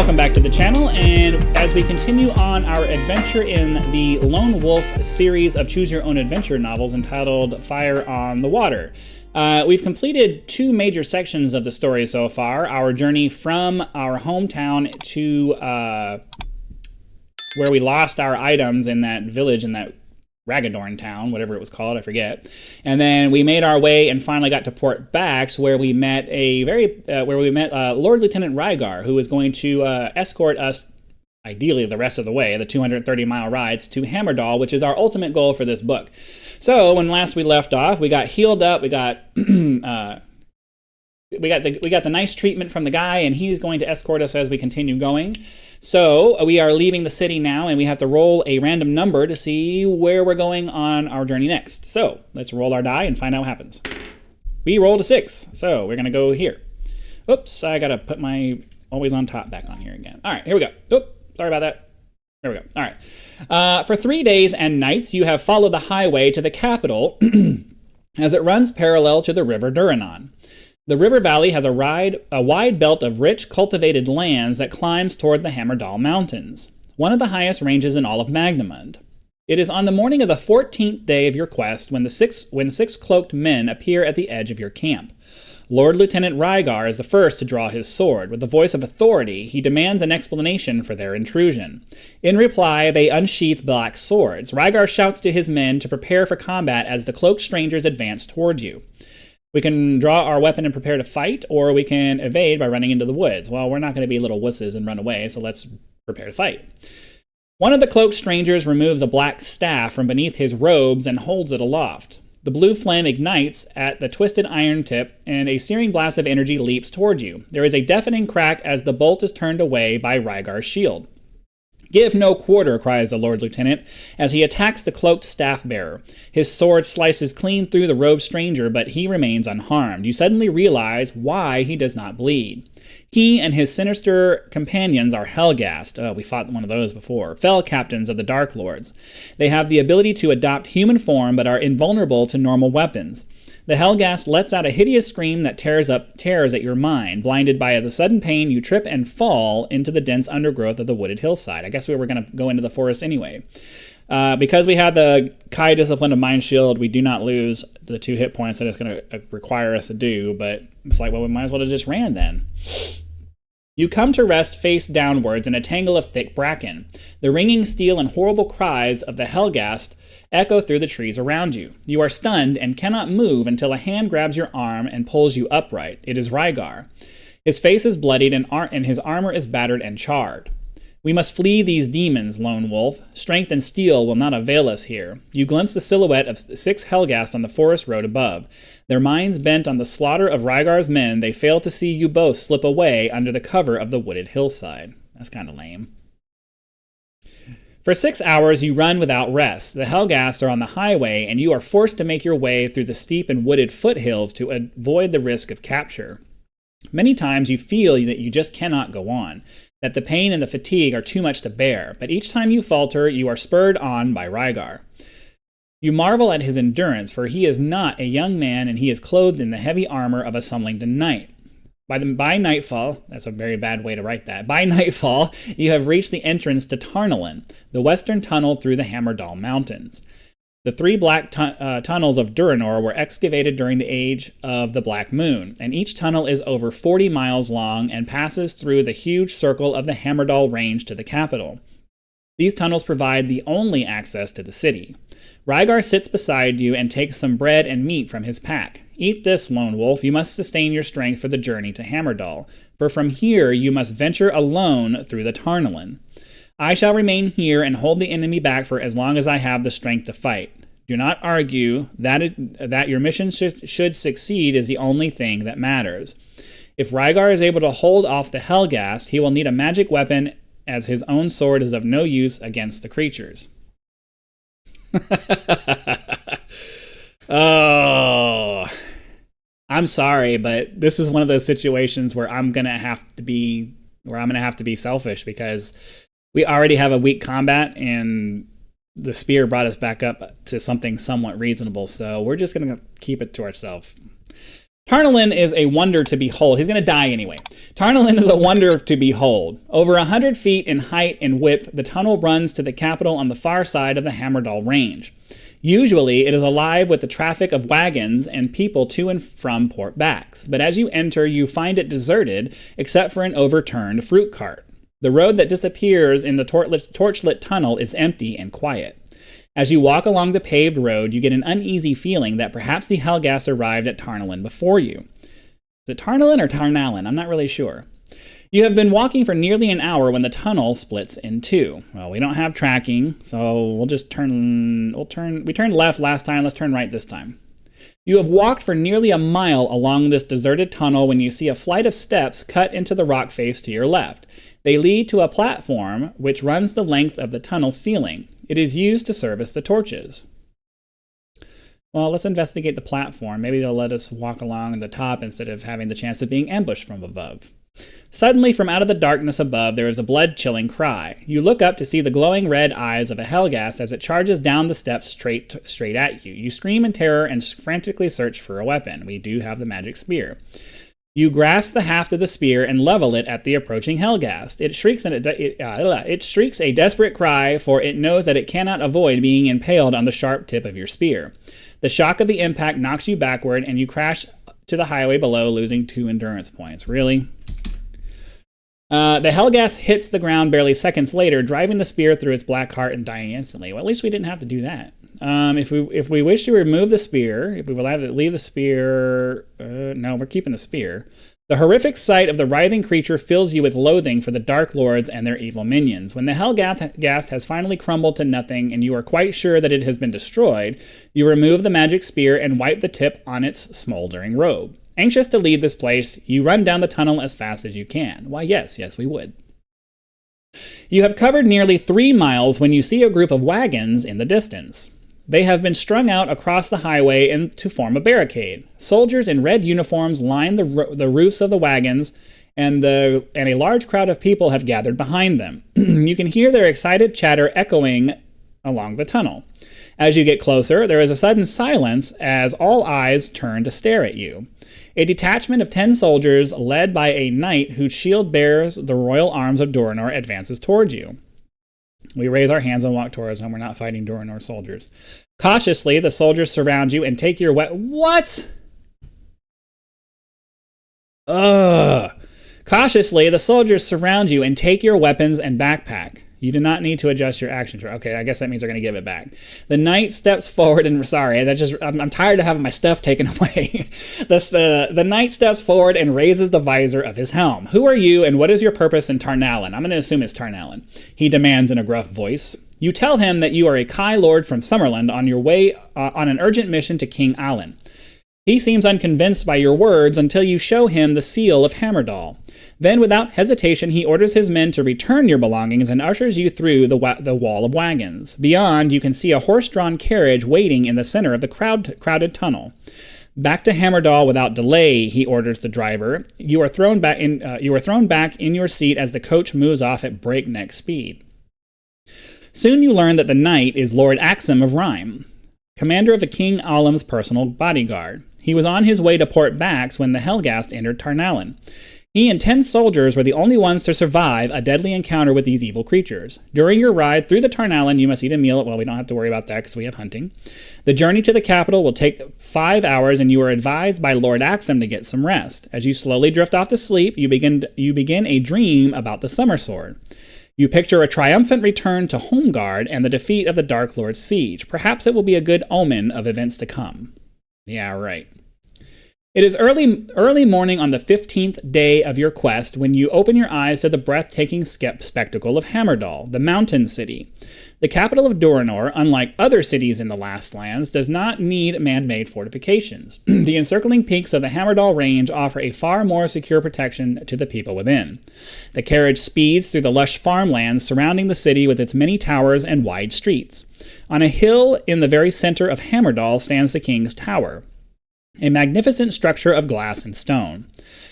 welcome back to the channel, and as we continue on our adventure in the Lone Wolf series of Choose Your Own Adventure novels entitled Fire on the Water. We've completed two major sections of the story so far, our journey from our hometown to where we lost our items in that village, in that Ragadorn town, whatever it was called, I forget. And then we made our way and finally got to Port Bax, where we met Lord Lieutenant Rygar, who was going to escort us, ideally the rest of the way, the 230-mile rides to Hammerdal, which is our ultimate goal for this book. So when last we left off, we got healed up, we got the nice treatment from the guy, and he's going to escort us as we continue going. So we are leaving the city now, and we have to roll a random number to see where we're going on our journey next. So let's roll our die and find out what happens. We rolled a 6, so we're going to go here. Oops, I got to put my always on top back on here again. All right, here we go. Oops, sorry about that. There we go. All right. For 3 days and nights, you have followed the highway to the capital as it runs parallel to the river Duranon. The river valley has a wide belt of rich, cultivated lands that climbs toward the Hammerdal Mountains, one of the highest ranges in all of Magnamund. It is on the morning of the 14th day of your quest when six cloaked men appear at the edge of your camp. Lord Lieutenant Rygar is the first to draw his sword. With the voice of authority, he demands an explanation for their intrusion. In reply, they unsheath black swords. Rygar shouts to his men to prepare for combat as the cloaked strangers advance toward you. We can draw our weapon and prepare to fight, or we can evade by running into the woods. Well, we're not going to be little wusses and run away, so let's prepare to fight. One of the cloaked strangers removes a black staff from beneath his robes and holds it aloft. The blue flame ignites at the twisted iron tip, and a searing blast of energy leaps toward you. There is a deafening crack as the bolt is turned away by Rygar's shield. "Give no quarter," cries the Lord Lieutenant, as he attacks the cloaked staff-bearer. His sword slices clean through the robed stranger, but he remains unharmed. You suddenly realize why he does not bleed. He and his sinister companions are Helghast. Oh, we fought one of those before. Fell captains of the Dark Lords. They have the ability to adopt human form, but are invulnerable to normal weapons. The Helghast lets out a hideous scream that tears at your mind. Blinded by the sudden pain, you trip and fall into the dense undergrowth of the wooded hillside. I guess we were going to go into the forest anyway. Because we had the Kai Discipline of Mind Shield, we do not lose the 2 hit points that it's going to require us to do, but it's like, well, we might as well have just ran then. You come to rest face downwards in a tangle of thick bracken. The ringing steel and horrible cries of the Helghast echo through the trees around you. You are stunned and cannot move until a hand grabs your arm and pulls you upright. It is Rygar. His face is bloodied and his armor is battered and charred. "We must flee these demons, Lone Wolf. Strength and steel will not avail us here." You glimpse the silhouette of 6 Helghast on the forest road above. Their minds bent on the slaughter of Rygar's men, they fail to see you both slip away under the cover of the wooded hillside. That's kind of lame. For 6 hours, you run without rest. The Helghast are on the highway, and you are forced to make your way through the steep and wooded foothills to avoid the risk of capture. Many times you feel that you just cannot go on, that the pain and the fatigue are too much to bear, but each time you falter, you are spurred on by Rygar. You marvel at his endurance, for he is not a young man, and he is clothed in the heavy armor of a Sumlington knight. By nightfall, that's a very bad way to write that. By nightfall, you have reached the entrance to Tarnalin, the western tunnel through the Hammerdal Mountains. The 3 black tunnels of Duranor were excavated during the age of the Black Moon, and each tunnel is over 40 miles long and passes through the huge circle of the Hammerdal Range to the capital. These tunnels provide the only access to the city. Rygar sits beside you and takes some bread and meat from his pack. "Eat this, Lone Wolf. You must sustain your strength for the journey to Hammerdal, for from here you must venture alone through the Tarnalin. I shall remain here and hold the enemy back for as long as I have the strength to fight. Do not argue. That your mission should succeed is the only thing that matters. If Rygar is able to hold off the Helghast, he will need a magic weapon, as his own sword is of no use against the creatures." Oh, I'm sorry, but this is one of those situations where I'm gonna have to be selfish, because we already have a weak combat, and the spear brought us back up to something somewhat reasonable. So we're just gonna keep it to ourselves. Tarnalin is a wonder to behold. He's going to die anyway. Tarnalin is a wonder to behold. Over 100 feet in height and width, the tunnel runs to the capital on the far side of the Hammerdal range. Usually, it is alive with the traffic of wagons and people to and from port backs. But as you enter, you find it deserted, except for an overturned fruit cart. The road that disappears in the torchlit tunnel is empty and quiet. As you walk along the paved road, you get an uneasy feeling that perhaps the Helghast arrived at Tarnalin before you. Is it Tarnalin or Tarnalin? I'm not really sure. You have been walking for nearly an hour when the tunnel splits in two. Well, we don't have tracking, so we turned left last time, let's turn right this time. You have walked for nearly a mile along this deserted tunnel when you see a flight of steps cut into the rock face to your left. They lead to a platform which runs the length of the tunnel ceiling. It is used to service the torches. Well, let's investigate the platform. Maybe they'll let us walk along the top instead of having the chance of being ambushed from above. Suddenly, from out of the darkness above, there is a blood-chilling cry. You look up to see the glowing red eyes of a Helghast as it charges down the steps straight at you. You scream in terror and frantically search for a weapon. We do have the magic spear. You grasp the haft of the spear and level it at the approaching Helghast. It shrieks a desperate cry, for it knows that it cannot avoid being impaled on the sharp tip of your spear. The shock of the impact knocks you backward, and you crash to the highway below, losing 2 endurance points. Really? The Helghast hits the ground barely seconds later, driving the spear through its black heart and dying instantly. Well, at least we didn't have to do that. If we wish to remove the spear, if we will have to leave the spear, no, we're keeping the spear. The horrific sight of the writhing creature fills you with loathing for the Dark Lords and their evil minions. When the Helghast has finally crumbled to nothing and you are quite sure that it has been destroyed, you remove the magic spear and wipe the tip on its smoldering robe. Anxious to leave this place, you run down the tunnel as fast as you can. Why, yes, we would. You have covered nearly 3 miles when you see a group of wagons in the distance. They have been strung out across the highway to form a barricade. Soldiers in red uniforms line the roofs of the wagons, and a large crowd of people have gathered behind them. You can hear their excited chatter echoing along the tunnel. As you get closer, there is a sudden silence as all eyes turn to stare at you. A detachment of 10 soldiers, led by a knight whose shield bears the royal arms of Durinor, advances towards you. We raise our hands and walk towards them. We're not fighting Durinor soldiers. Cautiously, the soldiers surround you and take your What? Ugh. Cautiously, the soldiers surround you and take your weapons and backpack. You do not need to adjust your actions. Okay, I guess that means they're going to give it back. The knight steps forward and... Sorry, I'm tired of having my stuff taken away. The knight steps forward and raises the visor of his helm. Who are you, and what is your purpose in Tarnalin? I'm going to assume it's Tarnalin. He demands in a gruff voice. You tell him that you are a Kai Lord from Summerland on your way on an urgent mission to King Allen. He seems unconvinced by your words until you show him the seal of Hammerdal. Then, without hesitation, he orders his men to return your belongings and ushers you through the wall of wagons. Beyond, you can see a horse-drawn carriage waiting in the center of the crowded tunnel. Back to Hammerdal without delay, he orders the driver. You are thrown back in your seat as the coach moves off at breakneck speed. Soon you learn that the knight is Lord Axum of Rhyme, commander of the King Alem's personal bodyguard. He was on his way to Port Bax when the Helghast entered Tarnalin. He and 10 soldiers were the only ones to survive a deadly encounter with these evil creatures. During your ride through the Tarnalin, you must eat a meal. Well, we don't have to worry about that because we have hunting. The journey to the capital will take 5 hours, and you are advised by Lord Axum to get some rest. As you slowly drift off to sleep, you begin a dream about the Sommerswerd. You picture a triumphant return to Homeguard and the defeat of the Dark Lord's siege. Perhaps it will be a good omen of events to come. Yeah, right. It is early morning on the 15th day of your quest when you open your eyes to the breathtaking spectacle of Hammerdal, the mountain city. The capital of Durinor, unlike other cities in the Last Lands, does not need man-made fortifications. The encircling peaks of the Hammerdal range offer a far more secure protection to the people within. The carriage speeds through the lush farmlands surrounding the city with its many towers and wide streets. On a hill in the very center of Hammerdal stands the King's Tower, a magnificent structure of glass and stone.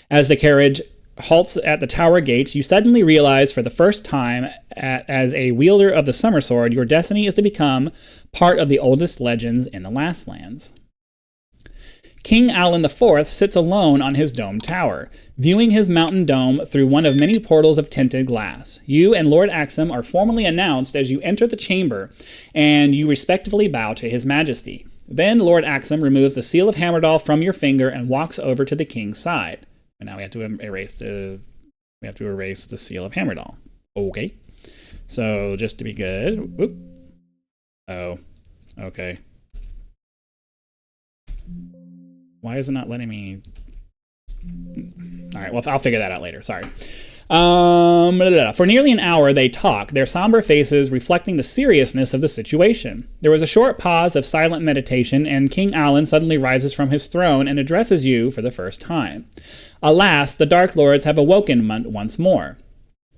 As the carriage halts at the tower gates, you suddenly realize for the first time, as a wielder of the Sommerswerd, your destiny is to become part of the oldest legends in the Last Lands. King Alan IV sits alone on his domed tower, viewing his mountain dome through one of many portals of tinted glass. You and Lord Axum are formally announced as you enter the chamber, and you respectfully bow to his majesty. Then Lord Axum removes the seal of Hammerdal from your finger and walks over to the king's side. And now we have to erase the seal of Hammerdal. Okay. So just to be good. Whoop. Oh. Okay. Why is it not letting me? All right, well, I'll figure that out later. Sorry. For nearly an hour, they talk, their somber faces reflecting the seriousness of the situation. There was a short pause of silent meditation, and King Alan suddenly rises from his throne and addresses you for the first time. Alas, the Dark Lords have awoken once more.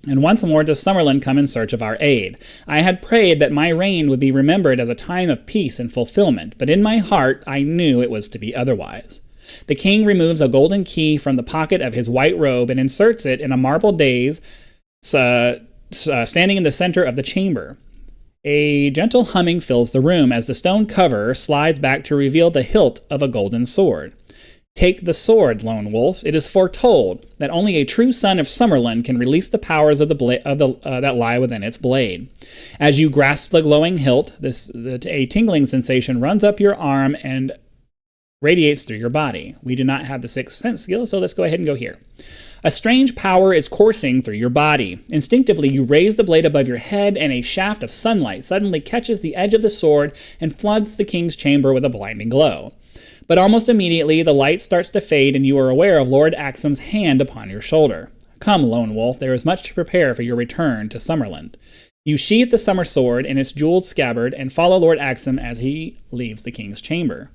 And once more does Summerland come in search of our aid. I had prayed that my reign would be remembered as a time of peace and fulfillment, but in my heart I knew it was to be otherwise. The king removes a golden key from the pocket of his white robe and inserts it in a marble dais standing in the center of the chamber. A gentle humming fills the room as the stone cover slides back to reveal the hilt of a golden sword. Take the sword, Lone Wolf. It is foretold that only a true son of Summerland can release the powers of that lie within its blade. As you grasp the glowing hilt, a tingling sensation runs up your arm and radiates through your body. We do not have the sixth sense skill, so let's go ahead and go here. A strange power is coursing through your body. Instinctively, you raise the blade above your head, and a shaft of sunlight suddenly catches the edge of the sword and floods the king's chamber with a blinding glow. But almost immediately, the light starts to fade, and you are aware of Lord Axum's hand upon your shoulder. Come, Lone Wolf, there is much to prepare for your return to Summerland. You sheathe the Sommerswerd in its jeweled scabbard and follow Lord Axum as he leaves the king's chamber.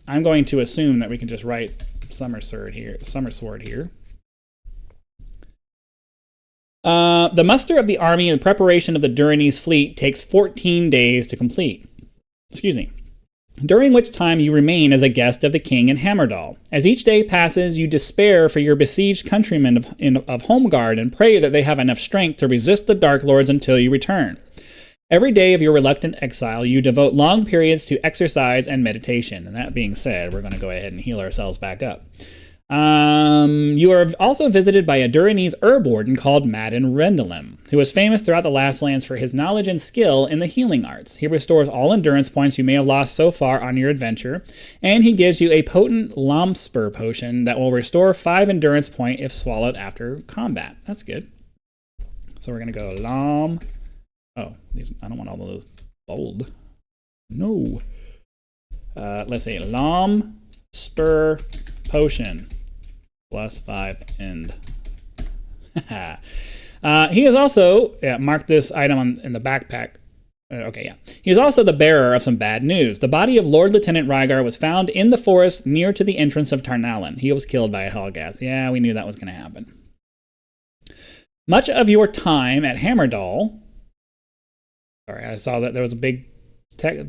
I'm going to assume that we can just write Sommerswerd here. The muster of the army and preparation of the Durinese fleet takes 14 days to complete. During which time you remain as a guest of the king in Hammerdal. As each day passes, you despair for your besieged countrymen of Homeguard and pray that they have enough strength to resist the Dark Lords until you return. Every day of your reluctant exile, you devote long periods to exercise and meditation. And that being said, we're going to go ahead and heal ourselves back up. You are also visited by a Durinese herb warden called Madden Rendelem, who is famous throughout the Last Lands for his knowledge and skill in the healing arts. He restores all endurance points you may have lost so far on your adventure, and he gives you a potent Lomspur potion that will restore 5 endurance point if swallowed after combat. That's good. So we're going to go Lom... Oh, I don't want all of those bold. No. Let's say Lomspur potion. +5 end. He is also, mark this item in the backpack. He is also the bearer of some bad news. The body of Lord Lieutenant Rygar was found in the forest near to the entrance of Tarnalan. He was killed by a Helghast. Yeah, we knew that was going to happen. Much of your time at Hammerdal... Sorry, I saw that there was a big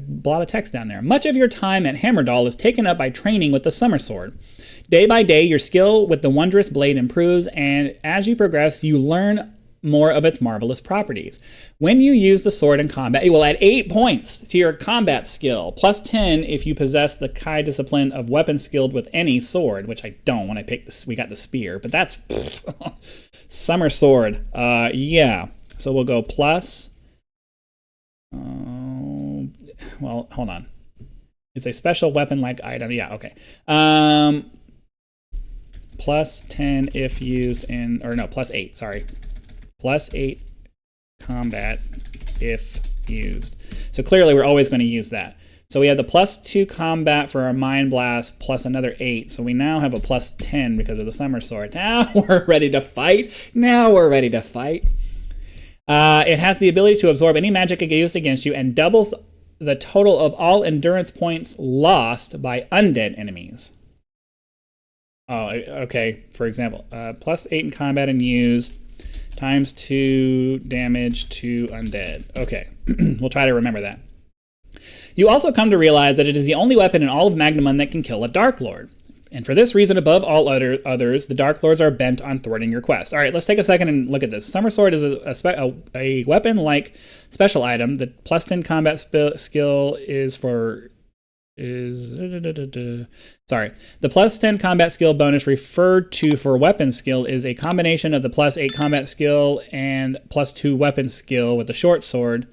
blob of text down there. Much of your time at Hammerdal is taken up by training with the Sommerswerd. Day by day, your skill with the wondrous blade improves, and as you progress, you learn more of its marvelous properties. When you use the sword in combat, it will add 8 points to your combat skill, +10 if you possess the Kai discipline of weapon skilled with any sword, which I don't when I picked this. We got the spear, but that's Sommerswerd. Yeah. So we'll go plus... well, hold on. It's a special weapon-like item. Yeah, okay. +10 if used in... Or no, +8, sorry. +8 combat if used. So clearly we're always going to use that. So we have the +2 combat for our Mind Blast plus another 8. So we now have a +10 because of the Sommerswerd. Now we're ready to fight. It has the ability to absorb any magic used against you and doubles the total of all endurance points lost by undead enemies. Oh, okay. For example, +8 in combat and use times 2 damage to undead. Okay, we'll try to remember that. You also come to realize that it is the only weapon in all of Magnamund that can kill a Dark Lord. And for this reason, above all others, the Dark Lords are bent on thwarting your quest. All right, let's take a second and look at this. Sommerswerd is a weapon-like special item. The +10 combat skill is for Sorry. The plus 10 combat skill bonus referred to for weapon skill is a combination of the plus 8 combat skill and plus 2 weapon skill with the short sword,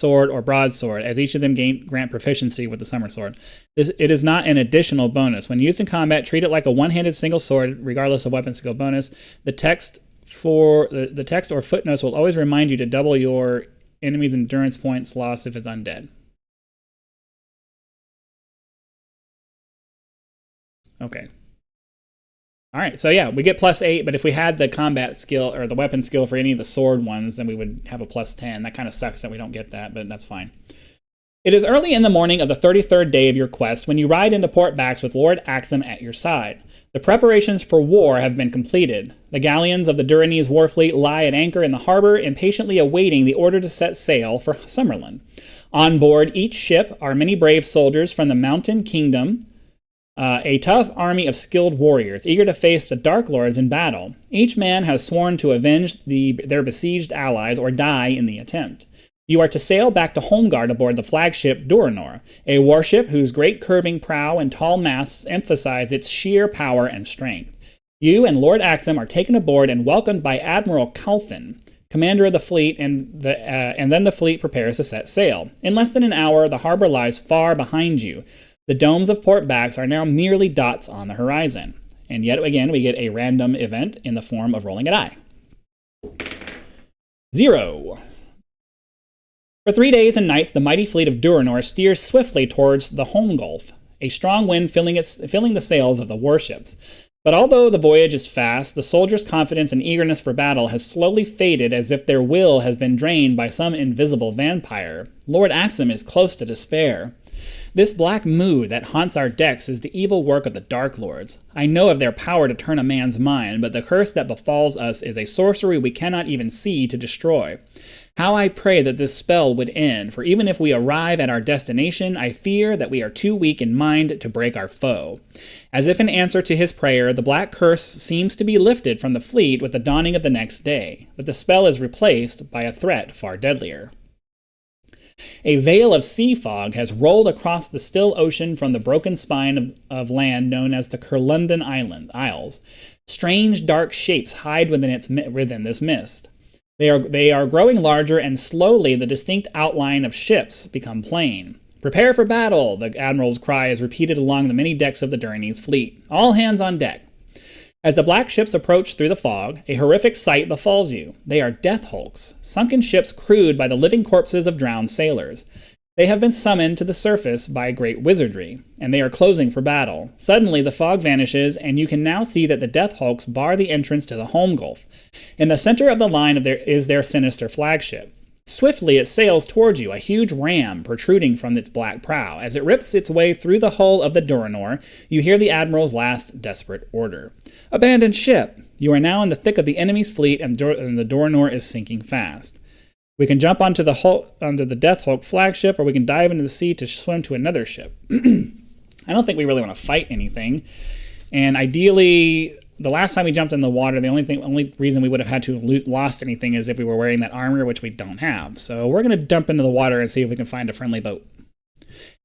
or broadsword, as each of them grant proficiency with the Sommerswerd. It is not an additional bonus. When used in combat, treat it like a one-handed single sword, regardless of weapon skill bonus. The text or footnotes will always remind you to double your enemy's endurance points lost if it's undead. Okay. All right, so yeah, we get plus 8, but if we had the combat skill or the weapon skill for any of the sword ones, then we would have a plus 10. That kind of sucks that we don't get that, but that's fine. It is early in the morning of the 33rd day of your quest when you ride into Port Bax with Lord Axum at your side. The preparations for war have been completed. The galleons of the Durinese war fleet lie at anchor in the harbor, impatiently awaiting the order to set sail for Summerland. On board each ship are many brave soldiers from the Mountain Kingdom, a tough army of skilled warriors, eager to face the Dark Lords in battle. Each man has sworn to avenge their besieged allies or die in the attempt. You are to sail back to Holmgard aboard the flagship Durinor, a warship whose great curving prow and tall masts emphasize its sheer power and strength. You and Lord Axum are taken aboard and welcomed by Admiral Calfin, commander of the fleet, and then the fleet prepares to set sail. In less than an hour, the harbor lies far behind you. The domes of Port Bax are now merely dots on the horizon. And yet again, we get a random event in the form of rolling a die. 0. For 3 days and nights, the mighty fleet of Durinor steers swiftly towards the home gulf, a strong wind filling the sails of the warships. But although the voyage is fast, the soldiers' confidence and eagerness for battle has slowly faded as if their will has been drained by some invisible vampire. Lord Axum is close to despair. This black mood that haunts our decks is the evil work of the Dark Lords. I know of their power to turn a man's mind, but the curse that befalls us is a sorcery we cannot even see to destroy. How I pray that this spell would end, for even if we arrive at our destination, I fear that we are too weak in mind to break our foe. As if in answer to his prayer, the black curse seems to be lifted from the fleet with the dawning of the next day, but the spell is replaced by a threat far deadlier. A veil of sea fog has rolled across the still ocean from the broken spine of land known as the Curlundan Isles. Strange dark shapes hide within this mist. They are growing larger, and slowly the distinct outline of ships become plain. Prepare for battle, the admiral's cry is repeated along the many decks of the Durinese fleet. All hands on deck. As the black ships approach through the fog, a horrific sight befalls you. They are death hulks, sunken ships crewed by the living corpses of drowned sailors. They have been summoned to the surface by great wizardry, and they are closing for battle. Suddenly, the fog vanishes, and you can now see that the death hulks bar the entrance to the home gulf. In the center of the line is their sinister flagship. Swiftly it sails towards you, a huge ram protruding from its black prow. As it rips its way through the hull of the Durinor, you hear the admiral's last desperate order. Abandon ship! You are now in the thick of the enemy's fleet, and the Durinor is sinking fast. We can jump onto the Death Hulk flagship, or we can dive into the sea to swim to another ship. I don't think we really want to fight anything. And ideally, the last time we jumped in the water, the only reason we would have had to have lost anything is if we were wearing that armor, which we don't have. So we're going to jump into the water and see if we can find a friendly boat.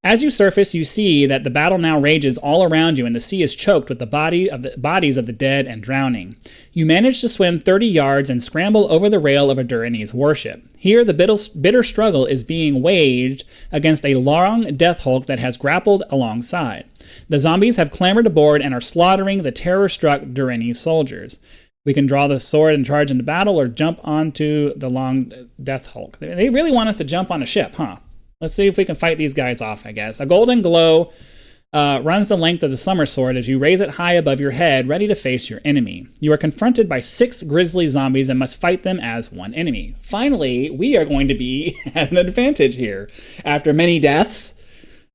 As you surface, you see that the battle now rages all around you, and the sea is choked with the bodies of the dead and drowning. You manage to swim 30 yards and scramble over the rail of a Durinese warship. Here, the bitter struggle is being waged against a long death hulk that has grappled alongside. The zombies have clambered aboard and are slaughtering the terror-struck Durinese soldiers. We can draw the sword and charge into battle, or jump onto the long death hulk. They really want us to jump on a ship, huh? Let's see if we can fight these guys off, I guess. A golden glow runs the length of the Sommerswerd as you raise it high above your head, ready to face your enemy. You are confronted by 6 grisly zombies and must fight them as one enemy. Finally, we are going to be at an advantage here after many deaths.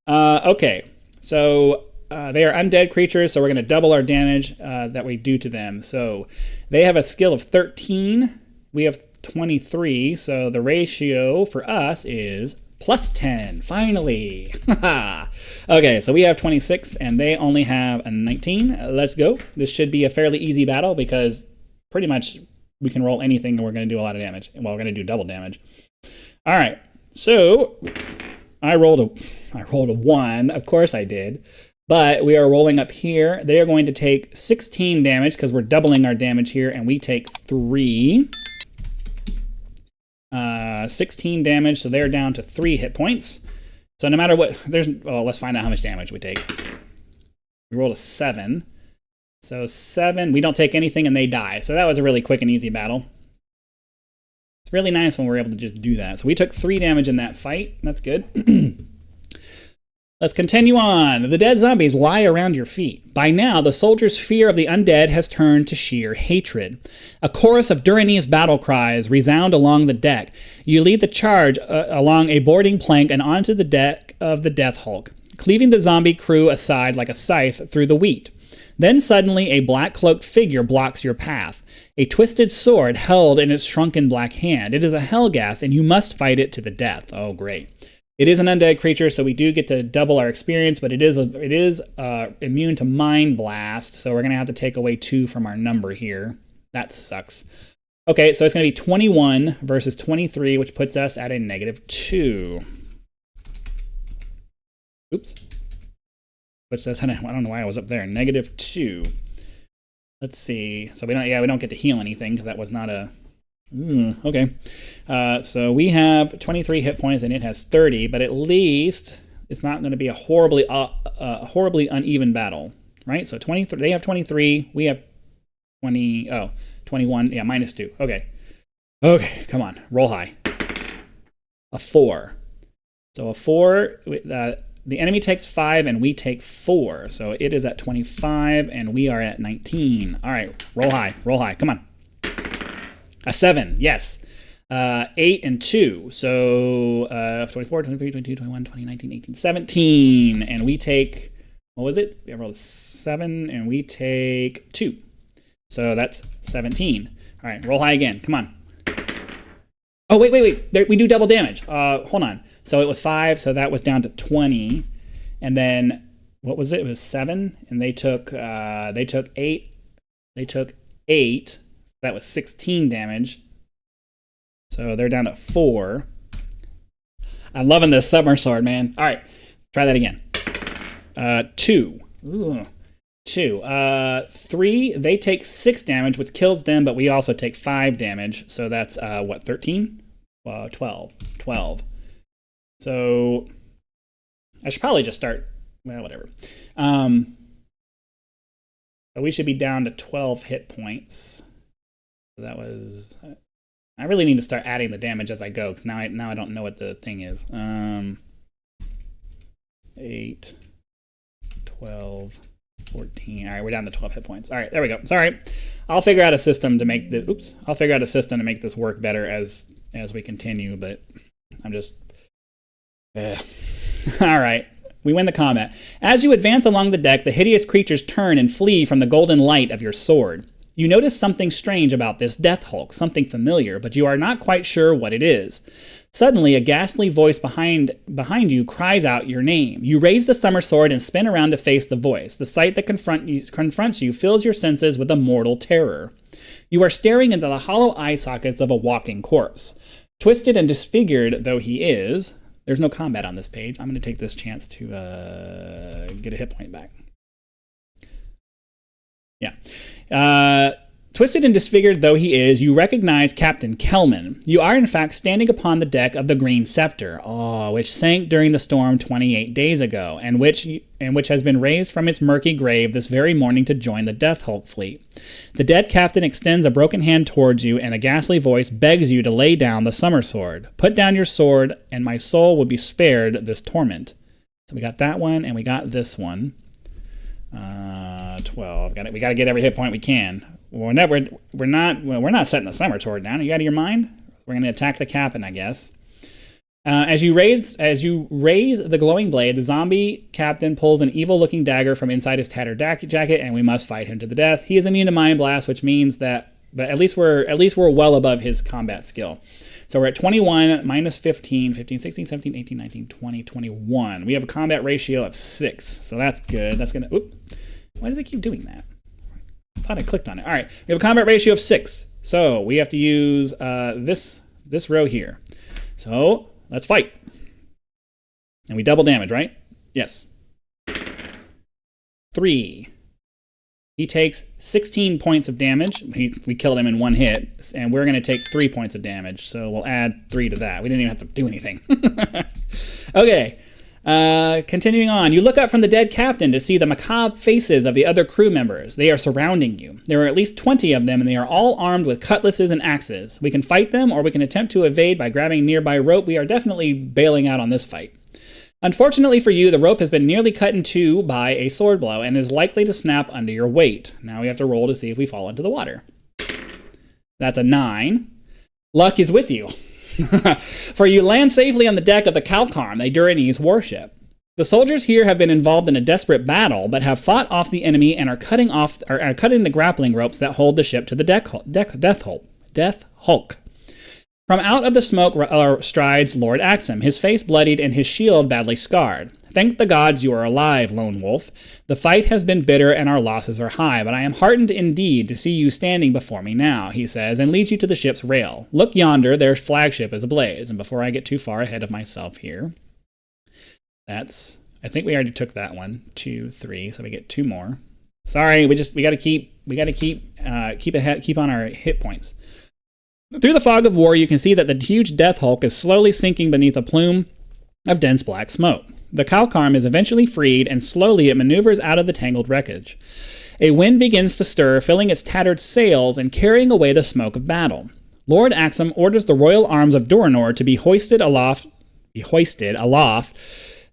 Okay, so they are undead creatures, so we're going to double our damage that we do to them. So they have a skill of 13. We have 23, so the ratio for us is plus 10, finally. Okay, so we have 26, and they only have a 19. Let's go. This should be a fairly easy battle, because pretty much we can roll anything, and we're going to do a lot of damage. Well, we're going to do double damage. All right, so I rolled a 1. Of course I did. But we are rolling up here. They are going to take 16 damage because we're doubling our damage here, and we take 3. 16 damage, so they're down to 3 hit points. So no matter what, let's find out how much damage we take. We rolled a 7. So 7, we don't take anything and they die. So that was a really quick and easy battle. It's really nice when we're able to just do that. So we took 3 damage in that fight. That's good. Let's continue on. The dead zombies lie around your feet. By now, the soldiers' fear of the undead has turned to sheer hatred. A chorus of Durinese battle cries resound along the deck. You lead the charge along a boarding plank and onto the deck of the Death Hulk, cleaving the zombie crew aside like a scythe through the wheat. Then suddenly a black-cloaked figure blocks your path, a twisted sword held in its shrunken black hand. It is a Hellgas, and you must fight it to the death. Oh, great. It is an undead creature, so we do get to double our experience, but it is immune to Mind Blast, so we're going to have to take away 2 from our number here. That sucks. Okay, so it's going to be 21 versus 23, which puts us at a -2. Oops. Which says, I don't know why I was up there. -2. Let's see. So we don't get to heal anything because that was not a... okay. So we have 23 hit points and it has 30, but at least it's not going to be a horribly uneven battle, right? So 23, they have 23, we have 21, yeah, -2. Okay. Okay, come on, roll high. A 4. So a 4, the enemy takes 5 and we take 4. So it is at 25 and we are at 19. All right, roll high, come on. A 7, yes. 8 and 2. So 24, 23, 22, 21, 20, 19, 18, 17. And we take, what was it? We rolled a 7 and we take 2. So that's 17. All right, roll high again. Come on. Oh, wait. There, we do double damage. Hold on. So it was 5, so that was down to 20. And then, what was it? It was 7, and they took 8. They took 8. That was 16 damage. So they're down to 4. I'm loving this Sommerswerd, man. All right, try that again. 2. Ooh. 2. 3, they take 6 damage, which kills them, but we also take 5 damage. So that's, 13? 12. So I should probably just start, well, whatever. But we should be down to 12 hit points. So that was... I really need to start adding the damage as I go, because now I don't know what the thing is. 8, 12, 14. All right, we're down to 12 hit points. All right, there we go. Sorry. I'll figure out a system to make this work better as we continue, but I'm just... All right. We win the combat. As you advance along the deck, the hideous creatures turn and flee from the golden light of your sword. You notice something strange about this Death Hulk, something familiar, but you are not quite sure what it is. Suddenly, a ghastly voice behind you cries out your name. You raise the Sommerswerd and spin around to face the voice. The sight that confronts you fills your senses with a mortal terror. You are staring into the hollow eye sockets of a walking corpse. Twisted and disfigured though he is... There's no combat on this page. I'm going to take this chance to get a hit point back. Yeah. Twisted and disfigured though he is, you recognize Captain Kelman. You are in fact standing upon the deck of the Green Scepter, which sank during the storm 28 days ago, and which has been raised from its murky grave this very morning to join the Death Hulk fleet. The dead captain extends a broken hand towards you, and a ghastly voice begs you to lay down the Sommerswerd. Put down your sword, and my soul will be spared this torment. So we got that one, and we got this one. 12. We got to get every hit point we can. We're not setting the Sommersword down. Are you out of your mind? We're going to attack the captain, I guess. As you raise the glowing blade, the zombie captain pulls an evil-looking dagger from inside his tattered jacket, and we must fight him to the death. He is immune to Mind Blast, which means that, but at least we're well above his combat skill. So we're at 21 minus 15, 16, 17, 18, 19, 20, 21. We have a combat ratio of 6, so that's good. That's gonna. Oop. Why do they keep doing that? I thought I clicked on it. All right, we have a combat ratio of 6, so we have to use this row here. So let's fight. And we double damage, right? Yes. 3. He takes 16 points of damage. We killed him in one hit, and we're going to take 3 points of damage. So we'll add 3 to that. We didn't even have to do anything. Okay. Continuing on, you look up from the dead captain to see the macabre faces of the other crew members. They are surrounding you. There are at least 20 of them, and they are all armed with cutlasses and axes. We can fight them, or we can attempt to evade by grabbing nearby rope. We are definitely bailing out on this fight. Unfortunately for you, the rope has been nearly cut in two by a sword blow and is likely to snap under your weight. Now we have to roll to see if we fall into the water. That's a 9. Luck is with you. For you land safely on the deck of the Calcarm, a Duranese warship. The soldiers here have been involved in a desperate battle, but have fought off the enemy and are cutting the grappling ropes that hold the ship to the Death Hulk. From out of the smoke strides Lord Axum, his face bloodied and his shield badly scarred. Thank the gods you are alive, Lone Wolf. The fight has been bitter and our losses are high, but I am heartened indeed to see you standing before me now, he says, and leads you to the ship's rail. Look yonder, their flagship is ablaze. And before I get too far ahead of myself here, I think we already took that one. 2, 3, so we get 2 more. Sorry, we gotta keep on our hit points. Through the fog of war, you can see that the huge Death Hulk is slowly sinking beneath a plume of dense black smoke. The Calcarm is eventually freed, and slowly it maneuvers out of the tangled wreckage. A wind begins to stir, filling its tattered sails and carrying away the smoke of battle. Lord Axum orders the royal arms of Duranor to be hoisted aloft,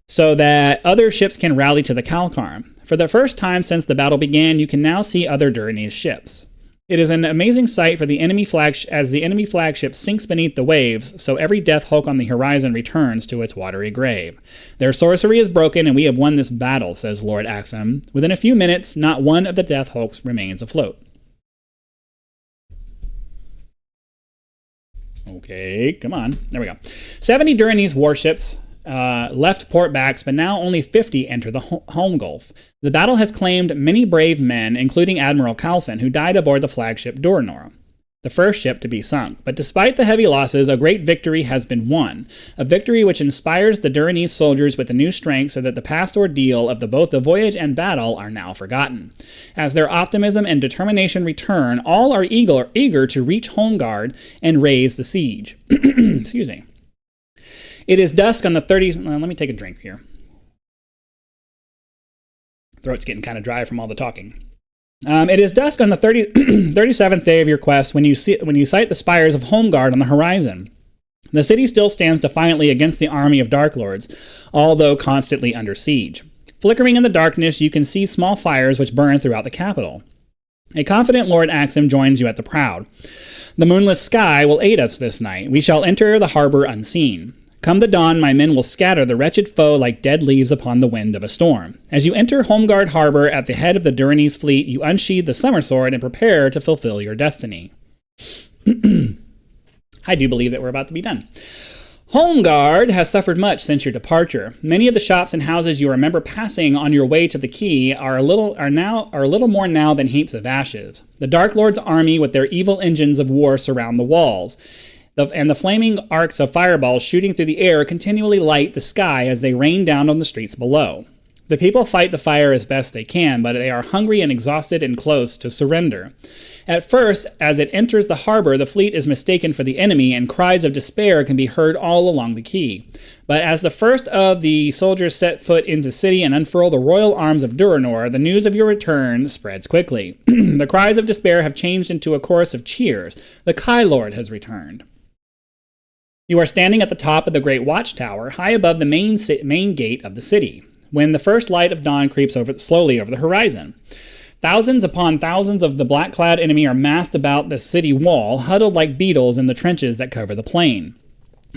so that other ships can rally to the Calcarm. For the first time since the battle began, you can now see other Duranese ships. It is an amazing sight for the enemy as the enemy flagship sinks beneath the waves, so every Death Hulk on the horizon returns to its watery grave. Their sorcery is broken, and we have won this battle, says Lord Axum. Within a few minutes, not one of the Death Hulks remains afloat. Okay, come on. There we go. 70 Duranese warships left port backs, but now only 50 enter the home gulf. The battle has claimed many brave men, including Admiral Calfin, who died aboard the flagship Duranor, the first ship to be sunk. But despite the heavy losses, a great victory has been won, a victory which inspires the Duranese soldiers with a new strength so that the past ordeal of both the voyage and battle are now forgotten. As their optimism and determination return, all are eager to reach Homeguard and raise the siege. Excuse me. It is dusk on the 30th... Well, let me take a drink here. Throat's getting kind of dry from all the talking. It is dusk on the 37th day of your quest when you sight the spires of Homeguard on the horizon. The city still stands defiantly against the army of Dark Lords, although constantly under siege. Flickering in the darkness, you can see small fires which burn throughout the capital. A confident Lord Axum joins you at the prow. The moonless sky will aid us this night. We shall enter the harbor unseen. Come the dawn, my men will scatter the wretched foe like dead leaves upon the wind of a storm. As you enter Homeguard Harbor at the head of the Duranese fleet, you unsheathe the Sommerswerd and prepare to fulfill your destiny. I do believe that we're about to be done. Homeguard has suffered much since your departure. Many of the shops and houses you remember passing on your way to the quay are a little more now than heaps of ashes. The Dark Lord's army with their evil engines of war surround the walls. And the flaming arcs of fireballs shooting through the air continually light the sky as they rain down on the streets below. The people fight the fire as best they can, but they are hungry and exhausted and close to surrender. At first, as it enters the harbor, the fleet is mistaken for the enemy, and cries of despair can be heard all along the quay. But as the first of the soldiers set foot into the city and unfurl the royal arms of Duranor, the news of your return spreads quickly. The cries of despair have changed into a chorus of cheers. The Kai Lord has returned. You are standing at the top of the great watchtower, high above the main gate of the city, when the first light of dawn creeps slowly over the horizon. Thousands upon thousands of the black-clad enemy are massed about the city wall, huddled like beetles in the trenches that cover the plain.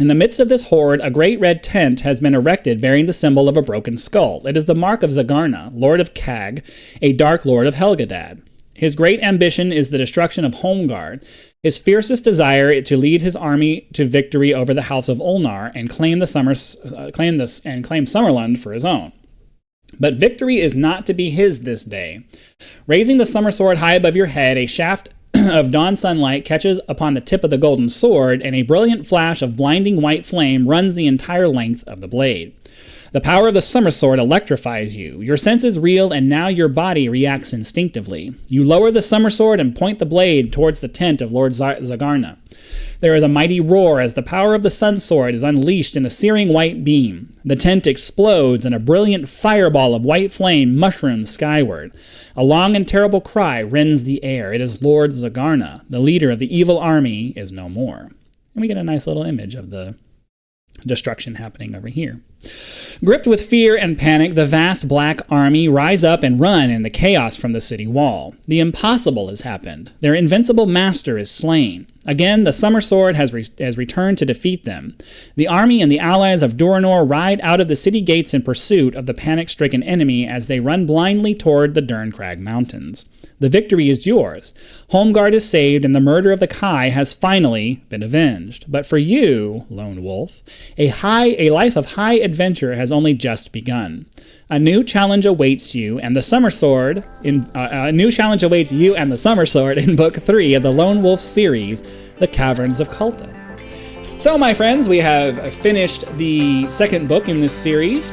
In the midst of this horde, a great red tent has been erected bearing the symbol of a broken skull. It is the mark of Zagarna, Lord of Kag, a dark lord of Helgadad. His great ambition is the destruction of Homeguard. His fiercest desire is to lead his army to victory over the House of Ulnar and claim Summerland for his own. But victory is not to be his this day. Raising the Sommersword high above your head, a shaft of dawn sunlight catches upon the tip of the golden sword, and a brilliant flash of blinding white flame runs the entire length of the blade. The power of the Sommerswerd electrifies you. Your senses reel, and now your body reacts instinctively. You lower the Sommersword and point the blade towards the tent of Lord Zagarna. There is a mighty roar as the power of the Sun Sword is unleashed in a searing white beam. The tent explodes, and a brilliant fireball of white flame mushrooms skyward. A long and terrible cry rends the air. It is Lord Zagarna. The leader of the evil army is no more. And we get a nice little image of the destruction happening over here. Gripped with fear and panic, the vast black army rise up and run in the chaos from the city wall. The impossible has happened. Their invincible master is slain. Again, the Sommerswerd has returned to defeat them. The army and the allies of Durinor ride out of the city gates in pursuit of the panic-stricken enemy as they run blindly toward the Derncrag Mountains. The victory is yours. Holmgard is saved, and the murder of the Kai has finally been avenged. But for you, Lone Wolf, a life of high adventure has only just begun. A new challenge awaits you and the Sommerswerd in Book 3 of the Lone Wolf series, The Caverns of Kulta. So, my friends, we have finished the second book in this series.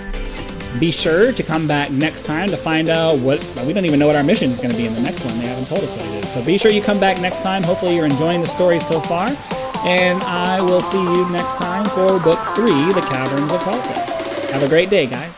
Be sure to come back next time to find out we don't even know what our mission is going to be in the next one. They haven't told us what it is. So be sure you come back next time. Hopefully you're enjoying the story so far. And I will see you next time for Book 3, The Caverns of Kulta. Have a great day, guys.